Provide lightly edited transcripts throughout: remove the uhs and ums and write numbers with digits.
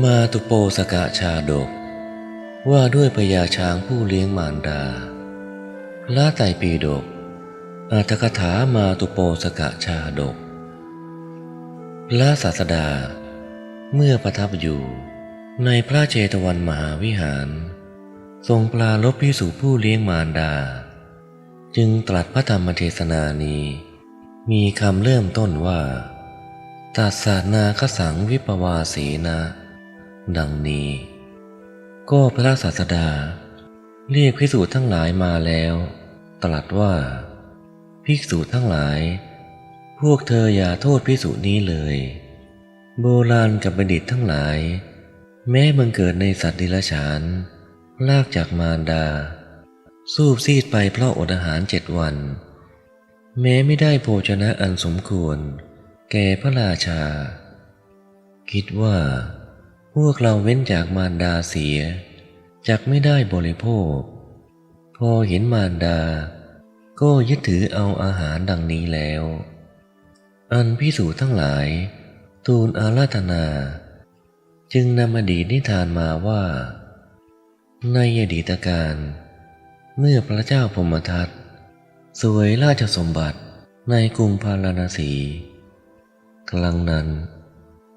มาตุโปสกชาดกว่าด้วยพญาช้างผู้เลี้ยงมารดาพระไตรปิฎกอรรถกถามาตุโปสกชาดกพระศาสดาเมื่อประทับอยู่ในพระเจตวันมหาวิหารทรงปรารภภิกษุผู้เลี้ยงมารดาจึงตรัสพระธรรมเทศนานี้มีคำเริ่มต้นว่าตัสสะนาคสังวิปวาสีนะดังนี้ก็พระศาสดาเรียกภิกษุทั้งหลายมาแล้วตรัสว่าภิกษุทั้งหลายพวกเธออย่าโทษภิกษุนี้เลยโบราณกับบัณฑิตทั้งหลายแม้บังเกิดในสัตว์ดิลฉานลากจากมารดาสูบซีดไปเพราะอดอาหาร7 วันแม้ไม่ได้โภชนะอันสมควรแก่พระราชาคิดว่าพวกเราเว้นจากมารดาเสียจักไม่ได้บริโภคพอเห็นมารดาก็ยึดถือเอาอาหารดังนี้แล้วอันภิกษุทั้งหลายทูลอาราธนาจึงนำอดีตนิทานมาว่าในอดีตการเมื่อพระเจ้าพรหมทัตสวยราชสมบัติในกรุงพาราณสีครั้งนั้น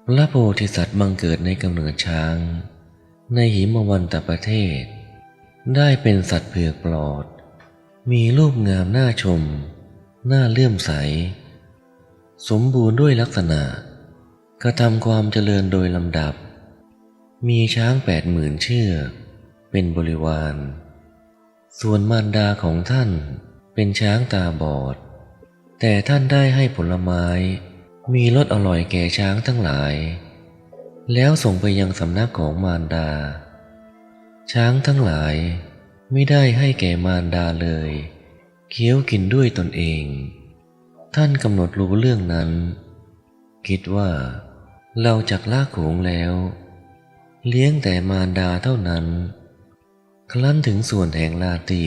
พระโพธิสัตว์บังเกิดในกำเนิดช้างในหิมวันตประเทศได้เป็นสัตว์เผือกปลอดมีรูปงามน่าชมน่าเลื่อมใสสมบูรณ์ด้วยลักษณะกระทำความเจริญโดยลำดับมีช้าง80,000 เชือกเป็นบริวารส่วนมารดาของท่านเป็นช้างตาบอดแต่ท่านได้ให้ผลไม้มีรสอร่อยแก่ช้างทั้งหลายแล้วส่งไปยังสำนักของมารดาช้างทั้งหลายไม่ได้ให้แก่มารดาเลยเคี้ยวกินด้วยตนเองท่านกำหนดรู้เรื่องนั้นคิดว่าเราจักละโขงแล้วเลี้ยงแต่มารดาเท่านั้นครั้นถึงส่วนแห่งราตรี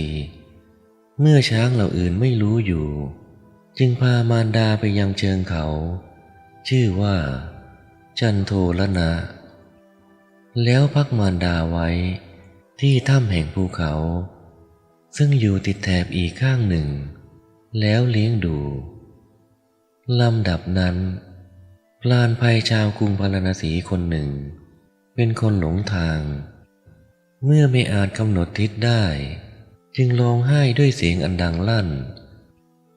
เมื่อช้างเหล่าอื่นไม่รู้อยู่จึงพามารดาไปยังเชิงเขาชื่อว่าจันโทรณะแล้วพักมารดาไว้ที่ถ้ำแห่งภูเขาซึ่งอยู่ติดแถบอีกข้างหนึ่งแล้วเลี้ยงดูลำดับนั้นพรานภัยชาวกรุงพาราณสีคนหนึ่งเป็นคนหลงทางเมื่อไม่อาจกำหนดทิศได้จึงร้องไห้ด้วยเสียงอันดังลั่น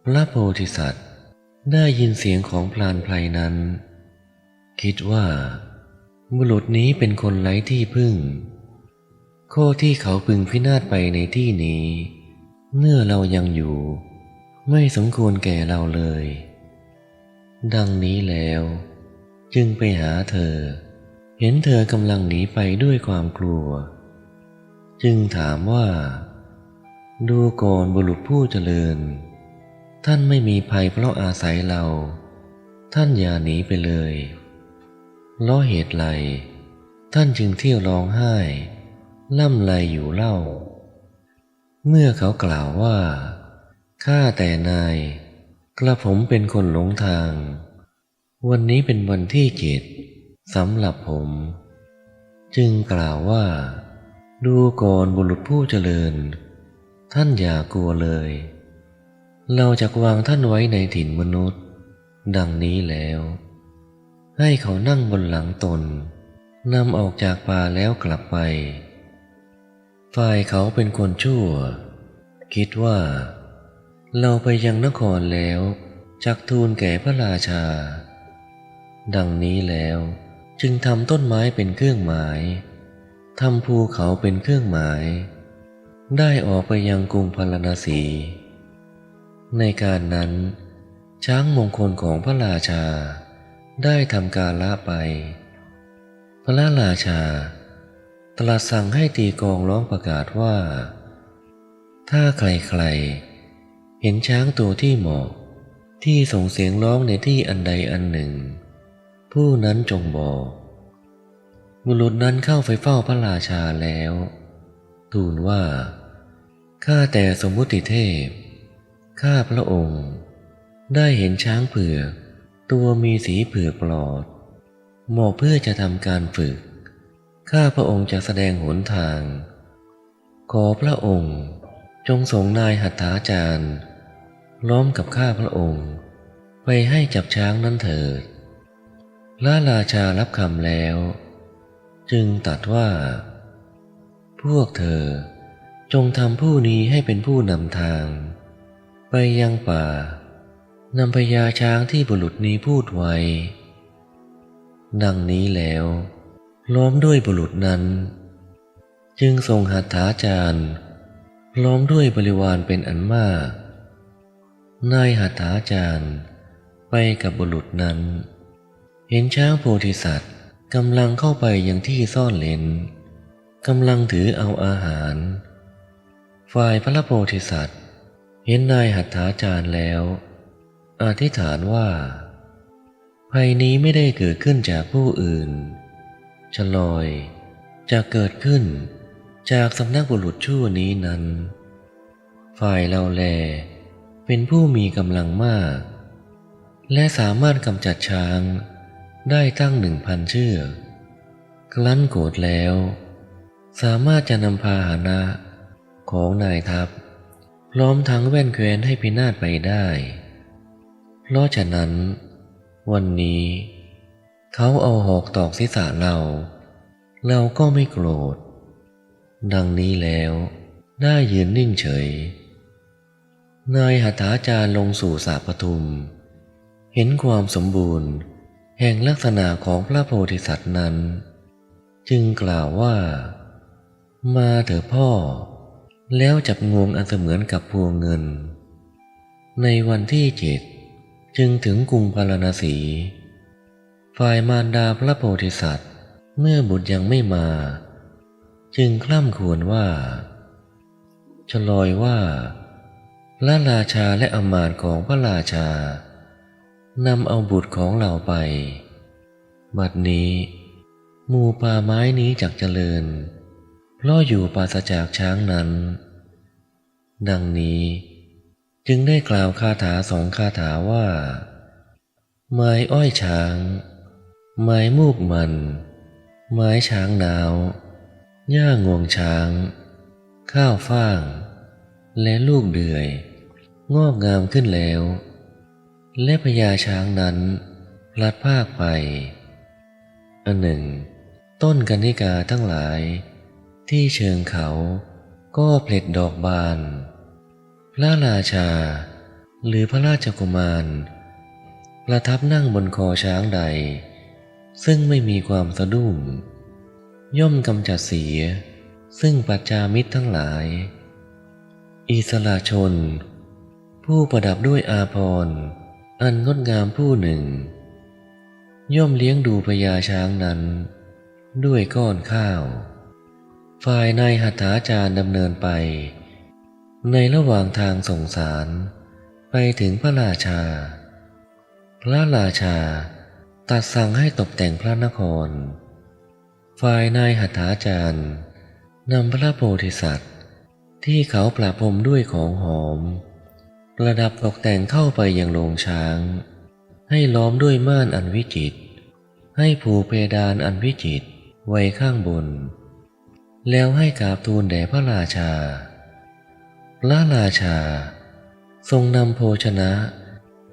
พระโพธิสัตว์ได้ยินเสียงของพรานไพรนั้นคิดว่าบุรุษนี้เป็นคนไร้ที่พึ่งข้อที่เขาพึงพินาศไปในที่นี้เมื่อเรายังอยู่ไม่สมควรแก่เราเลยดังนี้แล้วจึงไปหาเธอเห็นเธอกำลังหนีไปด้วยความกลัวจึงถามว่าดูก่อนบุรุษผู้เจริญท่านไม่มีภัยเพราะอาศัยเราท่านอย่าหนีไปเลยเพราะเหตุไรท่านจึงเที่ยวร้องไห้ล่ำไรอยู่เล่าเมื่อเขากล่าวว่าข้าแต่นายกระผมเป็นคนหลงทางวันนี้เป็นวันที่7สำหรับผมจึงกล่าวว่าดูก่อนบุรุษผู้เจริญท่านอย่ากลัวเลยเราจะวางท่านไว้ในถิ่นมนุษย์ดังนี้แล้วให้เขานั่งบนหลังตนนำออกจากป่าแล้วกลับไปฝ่ายเขาเป็นคนชั่วคิดว่าเราไปยังนครแล้วจักทูลแก่พระราชาดังนี้แล้วจึงทำต้นไม้เป็นเครื่องหมายทำภูเขาเป็นเครื่องหมายได้ออกไปยังกรุงพาราณสีในการนั้นช้างมงคลของพระราชาได้ทำกาละไปพระราชาตรัสสั่งให้ตีกลองร้องประกาศว่าถ้าใครๆเห็นช้างตัวที่เหมาะที่ส่งเสียงร้องในที่อันใดอันหนึ่งผู้นั้นจงบอกบุรุษนั้นเข้าไปเฝ้าพระราชาแล้วทูลว่าข้าแต่สมมุติเทพข้าพระองค์ได้เห็นช้างเผือกตัวมีสีเผือกปลอดเหมาะเพื่อจะทำการฝึก ข้าพระองค์จะแสดงหนทางขอพระองค์จงส่งนายหัตถาจารย์ล้อมกับข้าพระองค์ไปให้จับช้างนั้นเถิดพระราชารับคำแล้วจึงตรัสว่าพวกเธอจงทำผู้นี้ให้เป็นผู้นำทางไปยังป่านำพญาช้างที่บุรุษนี้พูดไว้ดังนี้แล้วล้อมด้วยบุรุษนั้นจึงทรงหัตถาจารย์ล้อมด้วยบริวารเป็นอันมากนายหัตถาจารย์ไปกับบุรุษนั้นเห็นช้างโพธิสัตว์กำลังเข้าไปยังที่ซ่อนเร้นกำลังถือเอาอาหารฝ่ายพระโพธิสัตว์เห็นนายหัตถาจารย์แล้วอธิษฐานว่าภัยนี้ไม่ได้เกิดขึ้นจากผู้อื่นฉลอยจะเกิดขึ้นจากสำนักบุรุษชั่วนี้นั้นฝ่ายเราแลเป็นผู้มีกำลังมากและสามารถกำจัดช้างได้ตั้ง1,000 เชือกครั้นโกรธแล้วสามารถจะนำพาหนะของนายทัพพร้อมทั้งแว่นแคว้นให้พินาศไปได้เพราะฉะนั้นวันนี้เขาเอาหอกตอกศีรษะเราก็ไม่โกรธดังนี้แล้วได้ยืนนิ่งเฉยนายหัตถาจารย์ลงสู่สระปทุมเห็นความสมบูรณ์แห่งลักษณะของพระโพธิสัตว์นั้นจึงกล่าวว่ามาเถอะพ่อแล้วจับงวงอันเสมือนกับพวงเงินในวันที่7จึงถึงกรุงพาราณสีฝ่ายมารดาพระโพธิสัตว์เมื่อบุตรยังไม่มาจึงคร่ำครวญว่าฉลอยว่าพระราชาและอมาตย์ของพระราชานำเอาบุตรของเราไปบัดนี้หมู่ป่าไม้นี้จักเจริญเพราะอยู่ปราศจากช้างนั้นดังนี้จึงได้กล่าวคาถา2 คาถาว่าไม้อ้อยช้างไม้มูกมันไม้ช้างหนาวหญ้างวงช้างข้าวฟ่างและลูกเดือยงอกงามขึ้นแล้วและพญาช้างนั้นพลัดพรากไปอันหนึ่งต้นกนิกาทั้งหลายที่เชิงเขาก็เผล็ดดอกบานพระราชาหรือพระราชกุมารประทับนั่งบนคอช้างใดซึ่งไม่มีความสะดุ้งย่อมกำจัดเสียซึ่งปัจจามิตรทั้งหลายอิสระชนผู้ประดับด้วยอาภรณ์อันงดงามผู้หนึ่งย่อมเลี้ยงดูพญาช้างนั้นด้วยก้อนข้าวฝ่ายนายหัตถาจารย์ดำเนินไปในระหว่างทางส่งสารไปถึงพระราชาพระราชาตรัสสั่งให้ตกแต่งพระนครฝ่ายนายหัตถาจารย์นำพระโพธิสัตว์ที่เขาประพรมด้วยของหอมประดับตกแต่งเข้าไปยังโรงช้างให้ล้อมด้วยม่านอันวิจิตรให้ผูกเพดานอันวิจิตรไว้ข้างบนแล้วให้กราบทูลแด่พระราชาพระราชาทรงนำโภชนะ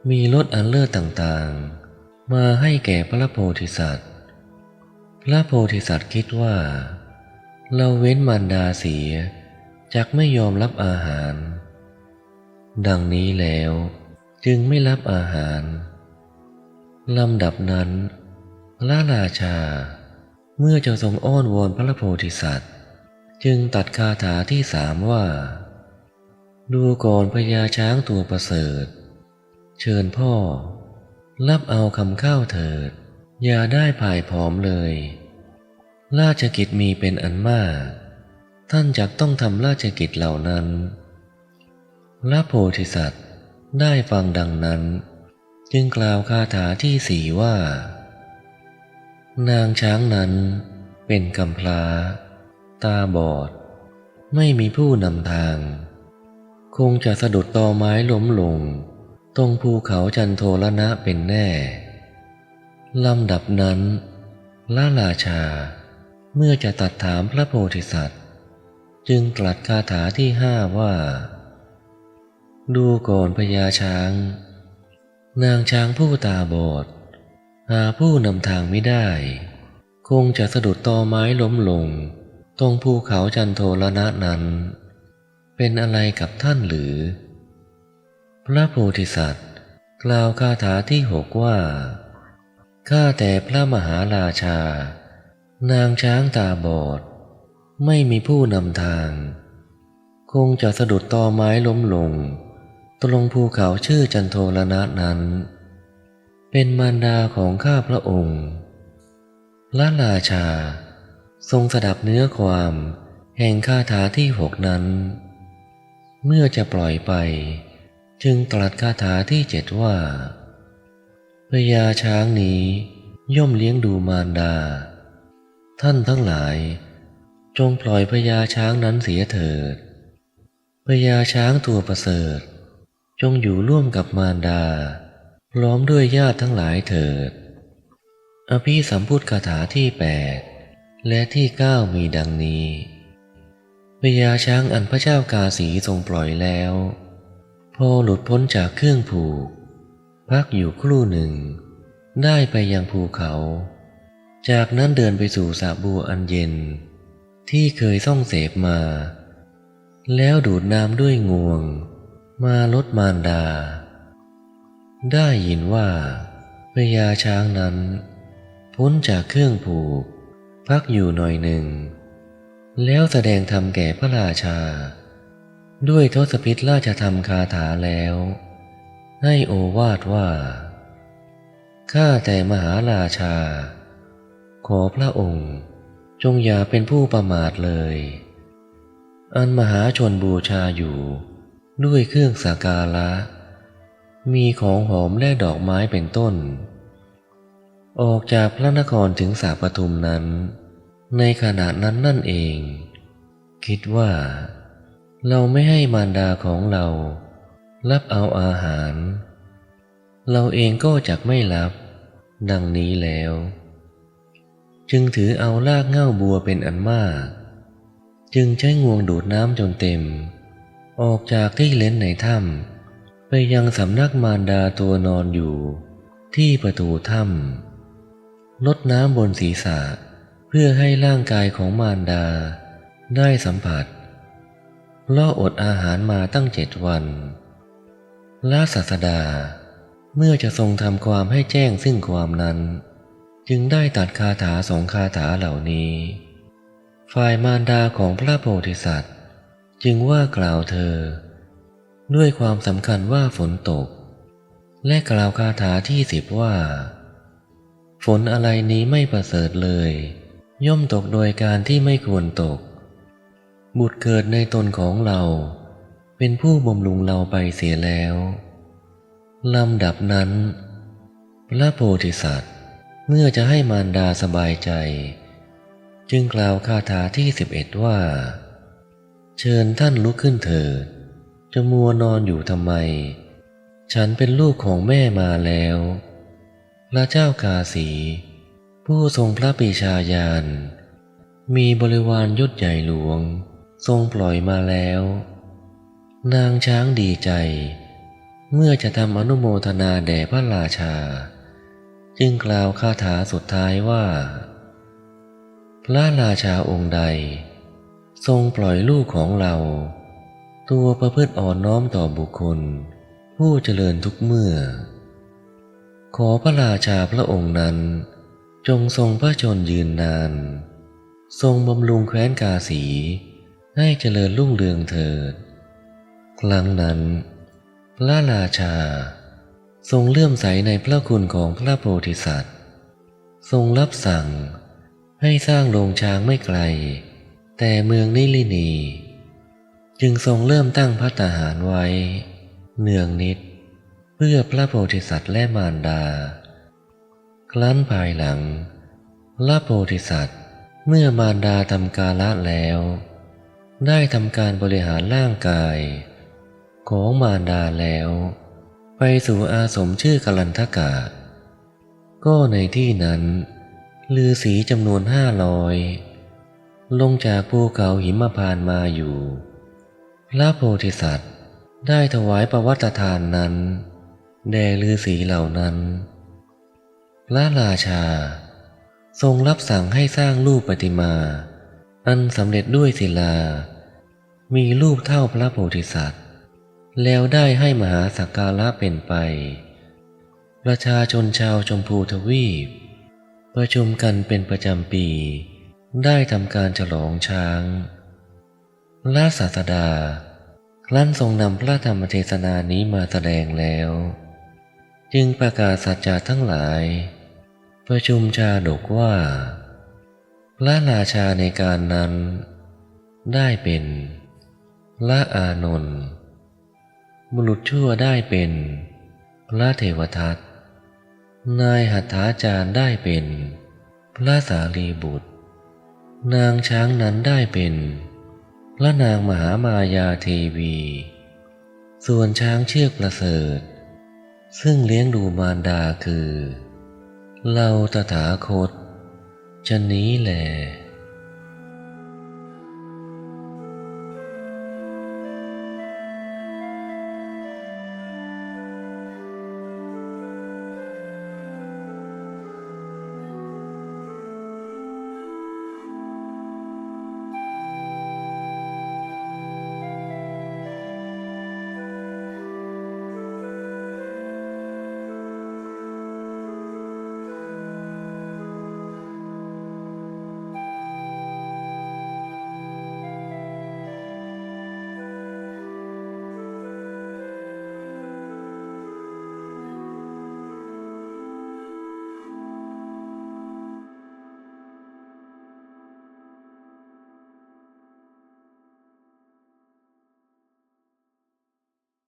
มีรสอันเลิศต่างๆมาให้แก่พระโพธิสัตว์พระโพธิสัตว์คิดว่าเราเว้นมารดาเสียจักไม่ยอมรับอาหารดังนี้แล้วจึงไม่รับอาหารลำดับนั้นพระราชาเมื่อจะทรงอ้อนวอนพระโพธิสัตว์จึงตัดคาถาที่3ว่าดูก่อนพญาช้างตัวประเสริฐเชิญพ่อรับเอาคำข้าวเถิดอย่าได้พ่ายผอมเลยราชกิจมีเป็นอันมากท่านจักต้องทำราชกิจเหล่านั้นพระโพธิสัตว์ได้ฟังดังนั้นจึงกล่าวคาถาที่4ว่านางช้างนั้นเป็นกำพร้าตาบอดไม่มีผู้นำทางคงจะสะดุดตอไม้ล้มลงตรงภูเขาจันโทรณะเป็นแน่ลำดับนั้นพระราชา เมื่อจะตรัสถามพระโพธิสัตว์จึงตรัสคาถาที่5ว่าดูก่อนพญาช้างนางช้างผู้ตาบอดหาผู้นำทางไม่ได้คงจะสะดุดตอไม้ล้มลงตรงภูเขาจันโทรณะนั้นเป็นอะไรกับท่านหรือพระโพธิสัตว์กล่าวคาถาที่6ว่าข้าแต่พระมหาราชานางช้างตาบอดไม่มีผู้นำทางคงจะสะดุดตอไม้ล้มลงตรงภูเขาชื่อจันโทรณะนั้นเป็นมารดาของข้าพระองค์พระราชาทรงสดับเนื้อความแห่งคาถาที่6นั้นเมื่อจะปล่อยไปจึงตรัสคาถาที่7ว่าพญาช้างนี้ย่อมเลี้ยงดูมารดาท่านทั้งหลายจงปล่อยพญาช้างนั้นเสียเถิดพญาช้างตัวประเสริฐจงอยู่ร่วมกับมารดาพร้อมด้วยญาติทั้งหลายเถิดอภิสัมพุทธคาถาที่8และที่9มีดังนี้พญาช้างอันพระเจ้ากาสีทรงปล่อยแล้วพอหลุดพ้นจากเครื่องผูกพักอยู่ครู่หนึ่งได้ไปยังภูเขาจากนั้นเดินไปสู่สระบัวอันเย็นที่เคยส่องเสพมาแล้วดูดน้ำด้วยงวงมาลดมารดาได้ยินว่าพญาช้างนั้นพ้นจากเครื่องผูกพักอยู่หน่อยหนึ่งแล้วแสดงธรรมแก่พระราชาด้วยทศพิธราชธรรมคาถาแล้วให้โอวาทว่าข้าแต่มหาราชาขอพระองค์จงอย่าเป็นผู้ประมาทเลยอันมหาชนบูชาอยู่ด้วยเครื่องสักการะมีของหอมและดอกไม้เป็นต้นออกจากพระนครถึงสาปทุมนั้นในขณะนั้นนั่นเองคิดว่าเราไม่ให้มารดาของเรารับเอาอาหารเราเองก็จักไม่รับดังนี้แล้วจึงถือเอารากเหง้าบัวเป็นอันมากจึงใช้งวงดูดน้ำจนเต็มออกจากที่เล้นในถ้ำไปยังสำนักมารดาตัวนอนอยู่ที่ประตูถ้ำลดน้ำบนศีรษะเพื่อให้ร่างกายของมารดาได้สัมผัสเพราะอดอาหารมาตั้ง7 วันพระศาสดาเมื่อจะทรงทำความให้แจ้งซึ่งความนั้นจึงได้ตัดคาถา2 คาถาเหล่านี้ฝ่ายมารดาของพระโพธิสัตว์จึงว่ากล่าวเธอด้วยความสำคัญว่าฝนตกและกล่าวคาถาที่10ว่าฝนอะไรนี้ไม่ประเสริฐเลยย่อมตกโดยการที่ไม่ควรตกบุตรเกิดในตนของเราเป็นผู้บำรุงเราไปเสียแล้วลำดับนั้นพระโพธิสัตว์เมื่อจะให้มารดาสบายใจจึงกล่าวคาถาที่11ว่าเชิญท่านลุกขึ้นเถิดจะมัวนอนอยู่ทำไมฉันเป็นลูกของแม่มาแล้วพระเจ้ากาสีผู้ทรงพระปรีชาญาณมีบริวารยศใหญ่หลวงทรงปล่อยมาแล้วนางช้างดีใจเมื่อจะทำอนุโมทนาแด่พระราชาจึงกล่าวคาถาสุดท้ายว่าพระราชาองค์ใดทรงปล่อยลูกของเราตัวประพฤติอ่อนน้อมต่อบุคคลผู้เจริญทุกเมื่อขอพระราชาพระองค์นั้นจงทรงพระชนยืนนานทรงบำรุงแคว้นกาสีให้เจริญรุ่งเรืองเถิดครั้งนั้นพระราชาทรงเลื่อมใสในพระคุณของพระโพธิสัตว์ทรงรับสั่งให้สร้างโรงช้างไม่ไกลแต่เมืองนิลินีจึงทรงเริ่มตั้งภัตตาหารไว้เนืองนิดเพื่อพระโพธิสัตว์และมารดาครั้นภายหลังพระโพธิสัตว์เมื่อมารดาทำกาละแล้วได้ทำการบริหารร่างกายของมารดาแล้วไปสู่อาสมชื่อกลันทกะก็ในที่นั้นฤาษีจำนวน500 ลงจากภูเขาหิมพานต์มาอยู่พระโพธิสัตว์ได้ถวายปวัตทานนั้นแด่ฤาษีเหล่านั้นพระราชาทรงรับสั่งให้สร้างรูปประติมาอันสำเร็จด้วยศิลามีรูปเท่าพระโพธิสัตว์แล้วได้ให้มหาสักการะเป็นไปประชาชนชาวชมพูทวีปประชุมกันเป็นประจำปีได้ทำการฉลองช้างพระศาสดาครั้นทรงนำพระธรรมเทศนานี้มาแสดงแล้วจึงประกาศสัจจะทั้งหลายประชุมชาดกว่าพระราชาในการนั้นได้เป็นพระอานนท์บุรุษชั่วได้เป็นพระเทวทัตนายหัตถาจารย์ได้เป็นพระสารีบุตรนางช้างนั้นได้เป็นพระนางมหามายาเทวีส่วนช้างเชือกประเสริฐซึ่งเลี้ยงดูมารดาคือเราตถาคตชะนี้แล